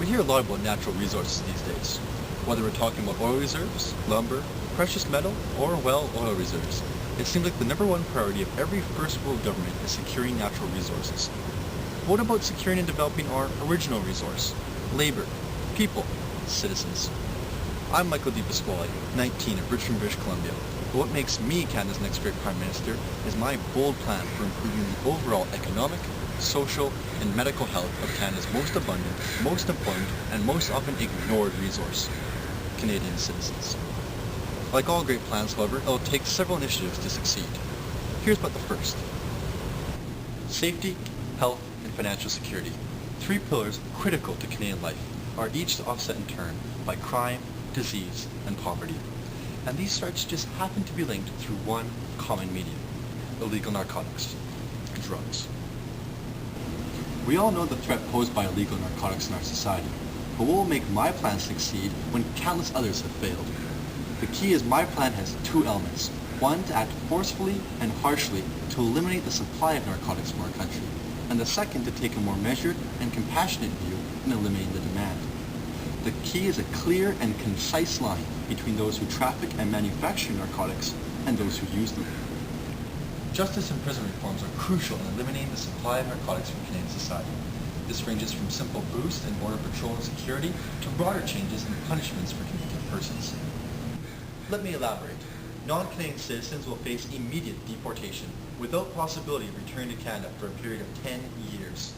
We hear a lot about natural resources these days, whether we're talking about oil reserves, lumber, precious metal, or, well, oil reserves. It seems like the number one priority of every first world government is securing natural resources. What about securing and developing our original resource? Labor, people, citizens. I'm Michael DiPasquale, 19 of Richmond, British Columbia. But what makes me Canada's next great Prime Minister is my bold plan for improving the overall economic, social, and medical health of Canada's most abundant, most important, and most often ignored resource, Canadian citizens. Like all great plans, however, it will take several initiatives to succeed. Here's but the first. Safety, health, and financial security. Three pillars critical to Canadian life are each offset in turn by crime, disease, and poverty. And these threats just happen to be linked through one common medium: illegal narcotics, drugs. We all know the threat posed by illegal narcotics in our society, but what will make my plan succeed when countless others have failed? The key is my plan has two elements. One, to act forcefully and harshly to eliminate the supply of narcotics from our country, and the second, to take a more measured and compassionate view in eliminating the demand. The key is a clear and concise line between those who traffic and manufacture narcotics and those who use them. Justice and prison reforms are crucial in eliminating the supply of narcotics from Canadian society. This ranges from simple boosts in border patrol and security to broader changes in punishments for Canadian persons. Let me elaborate. Non-Canadian citizens will face immediate deportation without possibility of returning to Canada for a period of 10 years.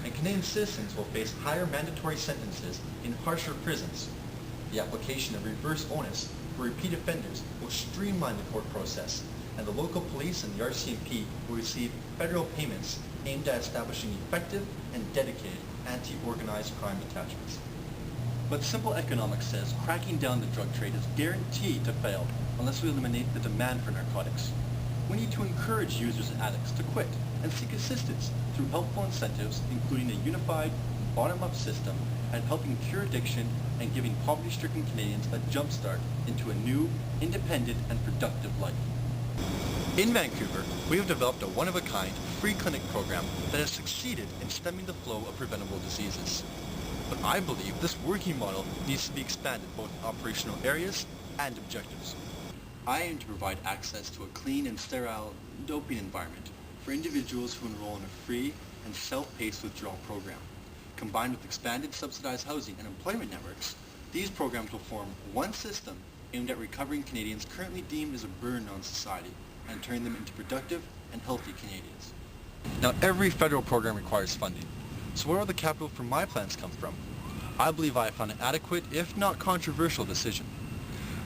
And Canadian citizens will face higher mandatory sentences in harsher prisons. The application of reverse onus for repeat offenders will streamline the court process, and the local police and the RCMP will receive federal payments aimed at establishing effective and dedicated anti-organized crime detachments. But simple economics says cracking down the drug trade is guaranteed to fail unless we eliminate the demand for narcotics. We need to encourage users and addicts to quit and seek assistance through helpful incentives, including a unified, bottom-up system at helping cure addiction and giving poverty-stricken Canadians a jump-start into a new, independent, and productive life. In Vancouver, we have developed a one-of-a-kind free clinic program that has succeeded in stemming the flow of preventable diseases. But I believe this working model needs to be expanded both in operational areas and objectives. I aim to provide access to a clean and sterile doping environment for individuals who enroll in a free and self-paced withdrawal program. Combined with expanded subsidized housing and employment networks, these programs will form one system aimed at recovering Canadians currently deemed as a burden on society and turning them into productive and healthy Canadians. Now, every federal program requires funding. So where will the capital for my plans come from? I believe I have found an adequate, if not controversial, decision.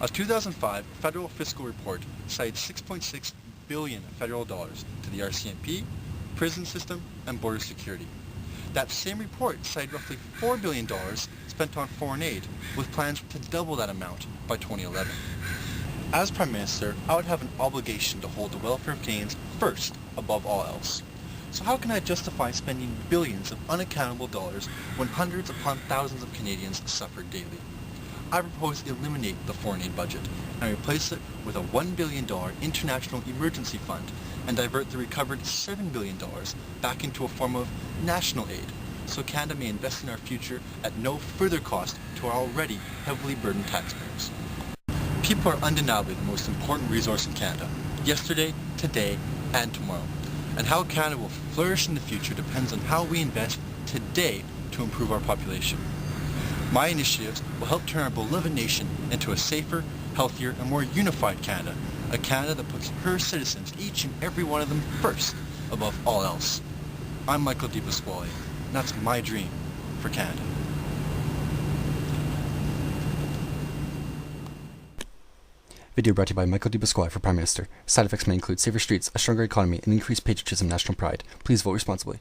A 2005 federal fiscal report cited $6.6 billion federal dollars to the RCMP, prison system, and border security. That same report cited roughly $4 billion spent on foreign aid, with plans to double that amount by 2011. As Prime Minister, I would have an obligation to hold the welfare of Canadians first above all else. So how can I justify spending billions of unaccountable dollars when hundreds upon thousands of Canadians suffer daily? I propose to eliminate the foreign aid budget and replace it with a $1 billion international emergency fund and divert the recovered $7 billion back into a form of national aid, so Canada may invest in our future at no further cost to our already heavily burdened taxpayers. People are undeniably the most important resource in Canada, yesterday, today, and tomorrow. And how Canada will flourish in the future depends on how we invest today to improve our population. My initiatives will help turn our beloved nation into a safer, healthier, and more unified Canada, a Canada that puts her citizens, each and every one of them, first above all else. I'm Michael DiPasquale, and that's my dream for Canada. Video brought to you by Michael DiPasquale for Prime Minister. Side effects may include safer streets, a stronger economy, and increased patriotism and national pride. Please vote responsibly.